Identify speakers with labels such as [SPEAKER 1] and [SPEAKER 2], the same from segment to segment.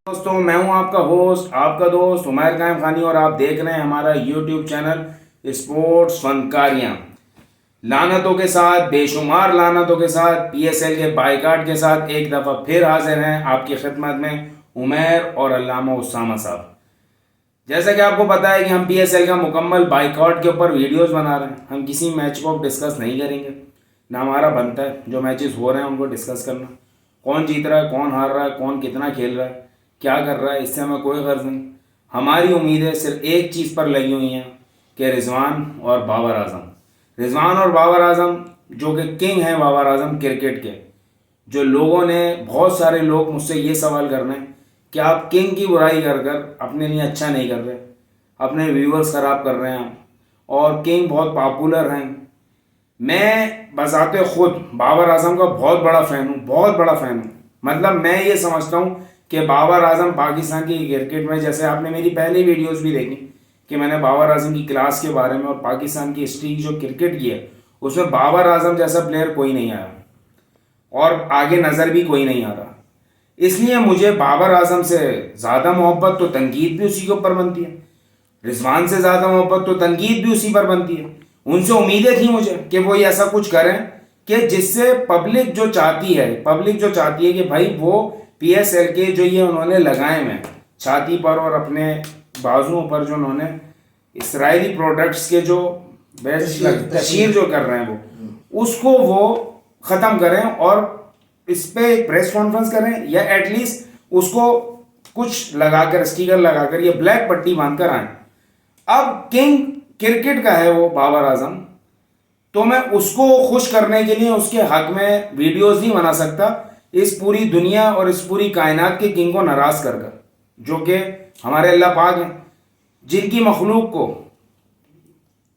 [SPEAKER 1] دوستوں، میں ہوں آپ کا ہوسٹ، آپ کا دوست عمیر قائم خانی، اور آپ دیکھ رہے ہیں ہمارا یوٹیوب چینل اسپورٹس فنکاریاں۔ لعنتوں کے ساتھ، بے شمار لعنتوں کے ساتھ، پی ایس ایل کے بائیکاٹ کے ساتھ ایک دفعہ پھر حاضر ہیں آپ کی خدمت میں عمیر اور علامہ اسامہ صاحب۔ جیسا کہ آپ کو پتا ہے کہ ہم پی ایس ایل کا مکمل بائیکاٹ کے اوپر ویڈیوز بنا رہے ہیں۔ ہم کسی میچ کو ڈسکس نہیں کریں گے، نہ ہمارا بنتا ہے جو میچز ہو رہے ہیں ان کو ڈسکس کرنا۔ کون جیت رہا ہے، کون ہار رہا ہے، کون کتنا کھیل رہا ہے، کیا کر رہا ہے، اس سے ہمیں کوئی غرض نہیں۔ ہماری امیدیں صرف ایک چیز پر لگی ہوئی ہیں کہ رضوان اور بابر اعظم، رضوان اور بابر اعظم جو کہ کنگ ہیں، بابر اعظم کرکٹ کے، جو لوگوں نے، بہت سارے لوگ مجھ سے یہ سوال کر رہے ہیں کہ آپ کنگ کی برائی کر کر اپنے لیے اچھا نہیں کر رہے، اپنے ویورز خراب کر رہے ہیں اور کنگ بہت پاپولر ہیں۔ میں بذات خود بابر اعظم کا بہت بڑا فین ہوں، بہت بڑا فین ہوں۔ مطلب میں یہ سمجھتا ہوں کہ بابر اعظم پاکستان کی کرکٹ میں، جیسے آپ نے میری پہلی ویڈیوز بھی دیکھی کہ میں نے بابر اعظم کی کلاس کے بارے میں اور پاکستان کی ہسٹری جو کرکٹ کی ہے، اس میں بابر اعظم جیسا پلیئر کوئی نہیں آیا اور آگے نظر بھی کوئی نہیں آ رہا۔ اس لیے مجھے بابر اعظم سے زیادہ محبت تو تنقید بھی اسی کے اوپر بنتی ہے، رضوان سے زیادہ محبت تو تنقید بھی اسی پر بنتی ہے۔ ان سے امیدیں تھیں مجھے کہ وہ ایسا کچھ کریں کہ جس سے پبلک جو چاہتی ہے کہ بھائی وہ پی ایس ایل کے جو یہ انہوں نے لگائے ہیں چھاتی پر اور اپنے بازوؤں پر، جو انہوں نے اسرائیلی پروڈکٹس کے جو تشہیر جو کر رہے ہیں وہ، اس کو وہ ختم کریں اور اس پہ ایک پریس کانفرنس کریں، یا ایٹ لیسٹ اس کو کچھ لگا کر، اسٹیکر لگا کر یا بلیک پٹی باندھ کر آئیں۔ اب کنگ کرکٹ کا ہے وہ بابر اعظم، تو میں اس کو خوش کرنے کے لیے اس کے حق میں ویڈیوز نہیں بنا سکتا، اس پوری دنیا اور اس پوری کائنات کے کنگ کو ناراض کر کر، جو کہ ہمارے اللہ پاک ہیں، جن کی مخلوق کو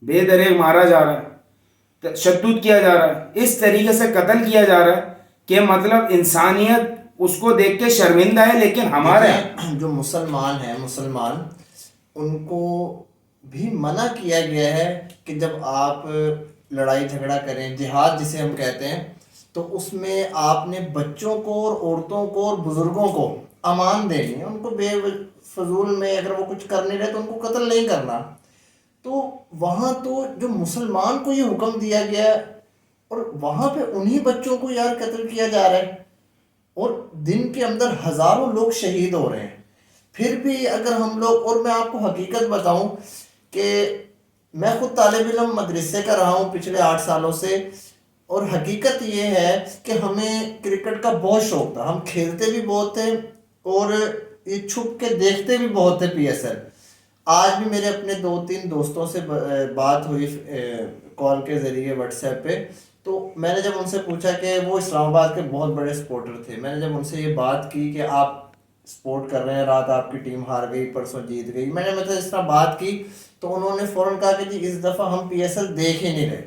[SPEAKER 1] بے دریغ مارا جا رہا ہے، تشدد کیا جا رہا ہے، اس طریقے سے قتل کیا جا رہا ہے کہ مطلب انسانیت اس کو دیکھ کے شرمندہ ہے۔ لیکن ہمارے
[SPEAKER 2] جو مسلمان ہیں، مسلمان ان کو بھی منع کیا گیا ہے کہ جب آپ لڑائی جھگڑا کریں، جہاد جسے ہم کہتے ہیں، تو اس میں آپ نے بچوں کو اور عورتوں کو اور بزرگوں کو امان دینی ہے، ان کو بے فضول میں اگر وہ کچھ کر نہیں رہے تو ان کو قتل نہیں کرنا۔ تو وہاں تو جو مسلمان کو یہ حکم دیا گیا ہے اور وہاں پہ انہی بچوں کو یار قتل کیا جا رہا ہے، اور دن کے اندر ہزاروں لوگ شہید ہو رہے ہیں۔ پھر بھی اگر ہم لوگ، اور میں آپ کو حقیقت بتاؤں کہ میں خود طالب علم مدرسے کا رہا ہوں پچھلے 8 سالوں سے، اور حقیقت یہ ہے کہ ہمیں کرکٹ کا بہت شوق تھا، ہم کھیلتے بھی بہت تھے اور یہ چھپ کے دیکھتے بھی بہت تھے پی ایس ایل۔ آج بھی میرے اپنے 2-3 دوستوں سے بات ہوئی کال کے ذریعے، واٹس ایپ پہ، تو میں نے جب ان سے پوچھا کہ وہ اسلام آباد کے بہت بڑے سپورٹر تھے، میں نے جب ان سے یہ بات کی کہ آپ سپورٹ کر رہے ہیں، رات آپ کی ٹیم ہار گئی، پرسوں جیت گئی، میں نے مطلب اس طرح بات کی، تو انہوں نے فوراً کہا کہ جی اس دفعہ ہم پی ایس ایل دیکھ ہی نہیں رہے۔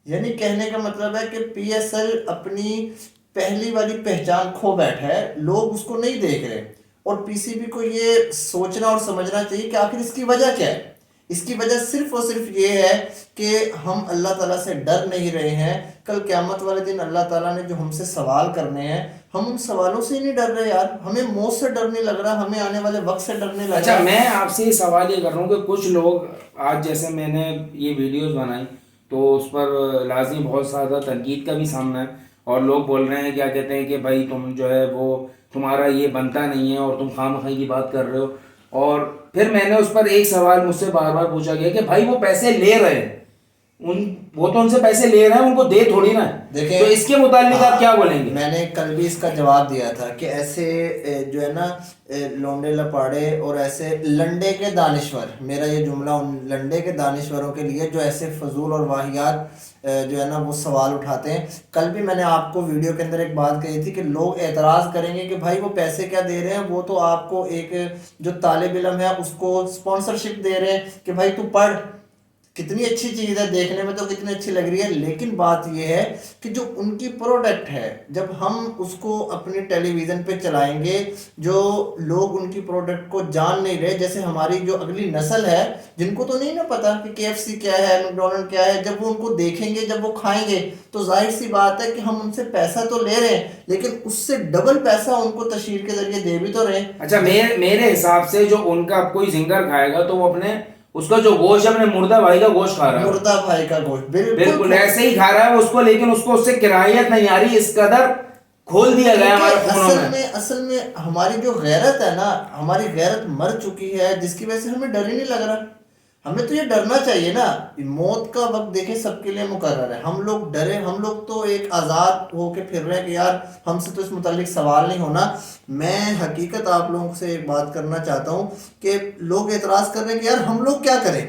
[SPEAKER 2] یعنی کہنے کا مطلب ہے کہ پی ایس ایل اپنی پہلی والی پہچان کھو بیٹھا ہے، لوگ اس کو نہیں دیکھ رہے، اور پی سی بی کو یہ سوچنا اور سمجھنا چاہیے کہ آخر اس کی وجہ کیا ہے۔ اس کی وجہ صرف اور صرف یہ ہے کہ ہم اللہ تعالیٰ سے ڈر نہیں رہے ہیں۔ کل قیامت والے دن اللہ تعالیٰ نے جو ہم سے سوال کرنے ہیں، ہم ان سوالوں سے ہی نہیں ڈر رہے یار، ہمیں موت سے ڈر نہیں لگ رہا، ہمیں آنے والے وقت سے ڈر نہیں لگ رہا۔
[SPEAKER 1] اچھا، میں آپ سے یہ سوال یہ کر رہا ہوں کہ کچھ لوگ آج، جیسے میں نے یہ ویڈیوز بنائی تو اس پر لازمی بہت زیادہ تنقید کا بھی سامنا ہے، اور لوگ بول رہے ہیں، کیا کہتے ہیں کہ بھائی تم جو ہے وہ تمہارا یہ بنتا نہیں ہے اور تم خواہ مخواہ کی بات کر رہے ہو۔ اور پھر میں نے اس پر ایک سوال مجھ سے بار بار پوچھا گیا کہ بھائی وہ پیسے لے رہے ہیں، وہ تو ان سے پیسے لے رہے ہیں، ان کو دے تھوڑی نا۔
[SPEAKER 2] دیکھیں،
[SPEAKER 1] تو اس کے متعلق آپ کیا بولیں گے؟
[SPEAKER 2] میں نے کل بھی اس کا جواب دیا تھا کہ ایسے جو ہے نا لونڈے لپاڑے اور ایسے لنڈے کے دانشور، میرا یہ جملہ ان لنڈے کے دانشوروں کے لیے جو ایسے فضول اور واہیات جو ہے نا وہ سوال اٹھاتے ہیں۔ کل بھی میں نے آپ کو ویڈیو کے اندر ایک بات کہی تھی کہ لوگ اعتراض کریں گے کہ بھائی وہ پیسے کیا دے رہے ہیں، وہ تو آپ کو ایک جو طالب علم ہے اس کو اسپانسرشپ دے رہے ہیں کہ بھائی تو پڑھ، کتنی اچھی چیز ہے، دیکھنے میں تو کتنی اچھی لگ رہی ہے، لیکن بات یہ ہے کہ جو ان کی پروڈکٹ ہے، جب ہم اس کو اپنی ٹیلی ویژن پہ چلائیں گے، جو لوگ ان کی پروڈکٹ کو جان نہیں رہے، جیسے ہماری جو اگلی نسل ہے جن کو تو نہیں نا پتا کہ KFC کیا ہے، میکڈونلڈ کیا ہے، جب وہ ان کو دیکھیں گے، جب وہ کھائیں گے، تو ظاہر سی بات ہے کہ ہم ان سے پیسہ تو لے رہے ہیں، لیکن اس سے ڈبل پیسہ ان کو تشہیر کے ذریعے دے بھی تو رہے ہیں۔
[SPEAKER 1] اچھا میرے حساب سے جو ان کا کوئی سنگر کھائے گا تو وہ اپنے اس کا جو گوشت ہے اپنے مردہ بھائی کا گوشت کھا رہا ہے،
[SPEAKER 2] مردہ بھائی کا گوشت،
[SPEAKER 1] بالکل ایسے ہی کھا رہا ہے اس کو، لیکن اس کو اس سے کرائیت نہیں آ رہی، اس قدر کھول دیا گیا ہمارے خونوں میں۔
[SPEAKER 2] اصل میں ہماری جو غیرت ہے نا، ہماری غیرت مر چکی ہے، جس کی وجہ سے ہمیں ڈر ہی نہیں لگ رہا۔ ہمیں تو یہ ڈرنا چاہیے نا، موت کا وقت دیکھیں سب کے لیے مقرر ہے، ہم لوگ ڈرے، ہم لوگ تو ایک آزاد ہو کے پھر رہے ہیں کہ یار ہم سے تو اس متعلق سوال نہیں ہونا۔ میں حقیقت آپ لوگوں سے ایک بات کرنا چاہتا ہوں کہ لوگ اعتراض کر رہے ہیں کہ یار ہم لوگ کیا کریں،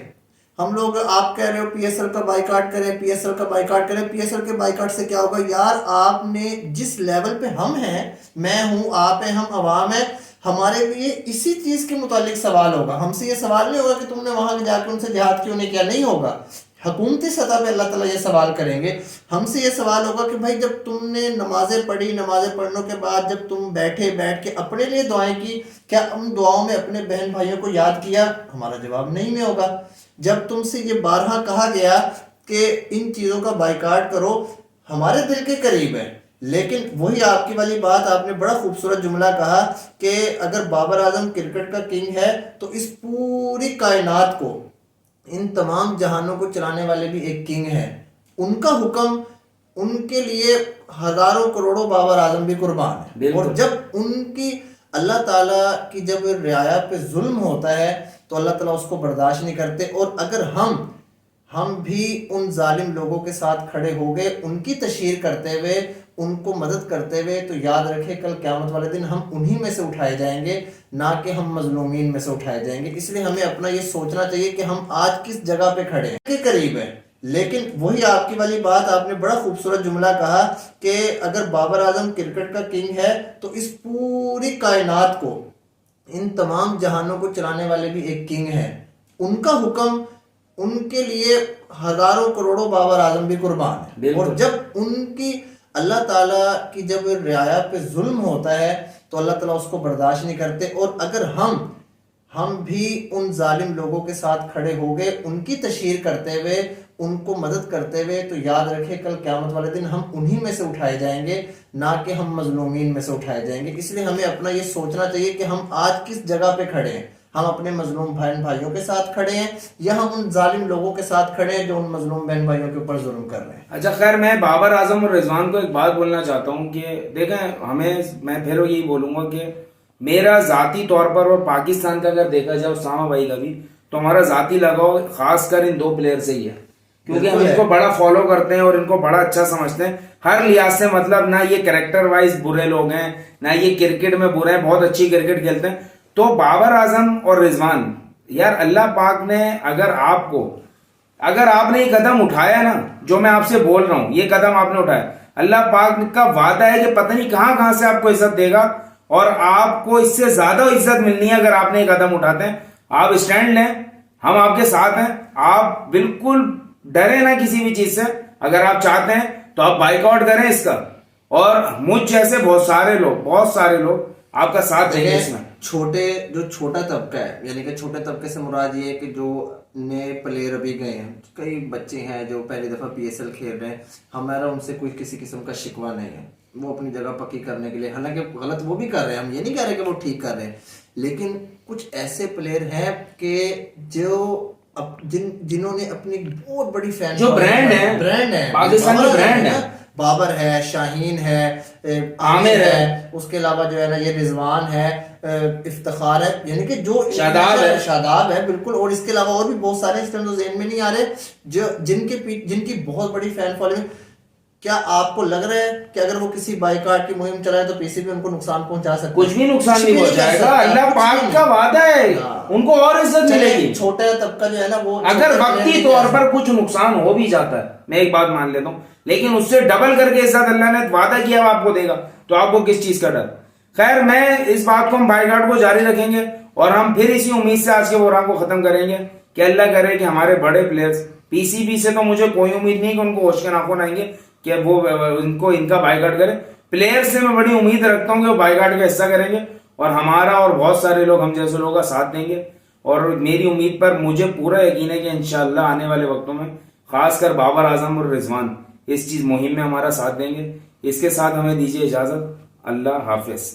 [SPEAKER 2] ہم لوگ، آپ کہہ رہے ہو PSL کا بائیکاٹ کریں، PSL کا بائیکاٹ کریں، PSL کے بائیکاٹ سے کیا ہوگا؟ یار آپ نے جس لیول پہ ہم ہیں، میں ہوں، آپ ہیں، ہم عوام ہیں، ہمارے لیے اسی چیز کے متعلق سوال ہوگا۔ ہم سے یہ سوال نہیں ہوگا کہ تم نے وہاں جا کے ان سے جہاد کیوں نہیں کیا، نہیں ہوگا، حکومتی سطح پہ اللہ تعالیٰ یہ سوال کریں گے۔ ہم سے یہ سوال ہوگا کہ بھائی جب تم نے نمازیں پڑھی، نمازیں پڑھنے کے بعد جب تم بیٹھ کے اپنے لیے دعائیں کی، کیا ان دعاؤں میں اپنے بہن بھائیوں کو یاد کیا؟ ہمارا جواب نہیں میں ہوگا۔ جب تم سے یہ بارہا کہا گیا کہ ان چیزوں کا بائیکاٹ کرو، ہمارے دل کے قریب ہے، لیکن وہی آپ کی والی بات، آپ نے بڑا خوبصورت جملہ کہا کہ اگر بابر اعظم کرکٹ کا کنگ ہے تو اس پوری کائنات کو، ان تمام جہانوں کو چلانے والے بھی ایک کنگ ہیں، ان کا حکم، ان کے لیے ہزاروں کروڑوں بابر اعظم بھی قربان ہیں۔ اور جب ان کی اللہ تعالیٰ کی جب رعایا پہ ظلم ہوتا ہے تو اللہ تعالیٰ اس کو برداشت نہیں کرتے، اور اگر ہم بھی ان ظالم لوگوں کے ساتھ کھڑے ہو گئے، ان کی تشہیر کرتے ہوئے، ان کو مدد کرتے ہوئے، تو یاد رکھے کل قیامت والے دن ہم انہی میں سے اٹھائے جائیں گے، نہ کہ ہم مظلومین میں سے اٹھائے جائیں گے۔ اس لیے ہمیں اپنا یہ سوچنا چاہیے کہ ہم آج کس جگہ پہ کھڑے ہیں، کے قریب ہے، لیکن وہی آپ کی والی بات، آپ نے بڑا خوبصورت جملہ کہا کہ اگر بابر اعظم کرکٹ کا کنگ ہے تو اس پوری کائنات کو، ان تمام جہانوں کو چلانے والے بھی ایک کنگ ہیں، ان کا حکم، ان کے لیے ہزاروں کروڑوں بابر اعظم بھی قربان ہیں۔ اور جب ان کی اللہ تعالیٰ کی جب رعایا پہ ظلم ہوتا ہے تو اللہ تعالیٰ اس کو برداشت نہیں کرتے، اور اگر ہم بھی ان ظالم لوگوں کے ساتھ کھڑے ہو گئے، ان کی تشہیر کرتے ہوئے، ان کو مدد کرتے ہوئے، تو یاد رکھے کل قیامت والے دن ہم انہی میں سے اٹھائے جائیں گے، نہ کہ ہم مظلومین میں سے اٹھائے جائیں گے۔ اس لیے ہمیں اپنا یہ سوچنا چاہیے کہ ہم آج کس جگہ پہ کھڑے ہیں، ہم اپنے مظلوم بہن بھائیوں کے ساتھ کھڑے ہیں یا ہم ان ظالم لوگوں کے ساتھ کھڑے ہیں جو ان مظلوم بہن بھائیوں کے اوپر ظلم کر رہے ہیں۔
[SPEAKER 1] اچھا خیر، میں بابر اعظم اور رضوان کو ایک بات بولنا چاہتا ہوں کہ دیکھیں، میں پھر یہی بولوں گا کہ میرا ذاتی طور پر اور پاکستان کا اگر دیکھا جائے، اسامہ بھائی کا بھی، تو ہمارا ذاتی لگاؤ خاص کر ان دو پلیئر سے ہی ہے، کیونکہ ہم ان کو بڑا فالو کرتے ہیں اور ان کو بڑا اچھا سمجھتے ہیں ہر لحاظ سے۔ مطلب نہ یہ کریکٹر وائز برے لوگ ہیں، نہ یہ کرکٹ میں برے ہیں، بہت اچھی کرکٹ کھیلتے ہیں۔ تو بابر اعظم اور رضوان، یار اللہ پاک نے اگر آپ نے یہ قدم اٹھایا نا، جو میں آپ سے بول رہا ہوں، یہ قدم آپ نے اٹھایا، اللہ پاک کا وعدہ ہے کہ پتہ نہیں کہاں سے آپ کو عزت دے گا، اور آپ کو اس سے زیادہ عزت ملنی ہے اگر آپ نے یہ قدم اٹھاتے ہیں۔ آپ اسٹینڈ لیں، ہم آپ کے ساتھ ہیں، آپ بالکل ڈرے نہ کسی بھی چیز سے۔ اگر آپ چاہتے ہیں تو آپ بائیک آؤٹ کریں اس کا، اور مجھ جیسے بہت سارے لوگ آپ کا ساتھ دیں گے اس میں۔
[SPEAKER 2] چھوٹا طبقہ ہے، یعنی کہ چھوٹے طبقے سے مراد یہ ہے کہ جو نئے پلیئر ابھی گئے ہیں، کئی بچے ہیں جو پہلی دفعہ PSL کھیل رہے ہیں، ہمارا ان سے کوئی کسی قسم کا شکوہ نہیں ہے، وہ اپنی جگہ پکی کرنے کے لیے، حالانکہ غلط وہ بھی کر رہے ہیں، ہم یہ نہیں کہہ رہے کہ وہ ٹھیک کر رہے ہیں، لیکن کچھ ایسے پلیئر ہیں کہ جو جنہوں نے اپنی بہت بڑی فین،
[SPEAKER 1] جو برانڈ ہے، پاکستانی برانڈ ہے،
[SPEAKER 2] بابر ہے، شاہین ہے، عامر ہے، اس کے علاوہ جو ہے نا یہ رضوان ہے، افتخار ہے، یعنی کہ جو شاداب ہے بالکل، اور اس کے علاوہ اور بھی بہت سارے اس ٹائم تو ذہن میں نہیں آ رہے، جو جن کی بہت بڑی فین فالوئنگ۔ کیا آپ کو لگ رہا ہے کہ اگر وہ کسی بائیکاٹ کی مہم چلائے تو PCB ان کو نقصان پہنچا سکتا ہے؟
[SPEAKER 1] کچھ بھی نقصان نہیں پہنچائے گا، اللہ پاک کا وعدہ ہے، ان کو اور عزت ملے گی۔
[SPEAKER 2] چھوٹا طبقہ جو ہے نا وہ
[SPEAKER 1] اگر وقتی طور پر کچھ نقصان ہو بھی جاتا ہے، میں ایک بات مان لیتا ہوں، لیکن اس سے ڈبل کر کے عزت اللہ نے وعدہ کیا وہ آپ کو دے گا، تو آپ کو کس چیز کا ڈر؟ خیر، میں اس بات کو، ہم بائیکاٹ کو جاری رکھیں گے، اور ہم پھر اسی امید سے آج کے پروگرام کو ختم کریں گے کہ اللہ کرے کہ ہمارے بڑے پلیئرز، پی سی بی سے تو مجھے کوئی امید نہیں کہ ان کو ہوش کے ناخن آئیں گے کہ وہ ان کا بائیکاٹ کرے. پلیئر سے میں بڑی امید رکھتا ہوں کہ وہ بائیکاٹ کا حصہ کریں گے اور ہمارا اور بہت سارے لوگ ہم جیسے لوگوں کا ساتھ دیں گے. اور میری امید پر مجھے پورا یقین ہے کہ انشاءاللہ آنے والے وقتوں میں خاص کر بابر اعظم اور رضوان اس چیز مہم میں ہمارا ساتھ دیں گے. اس کے ساتھ ہمیں دیجیے اجازت. اللہ حافظ.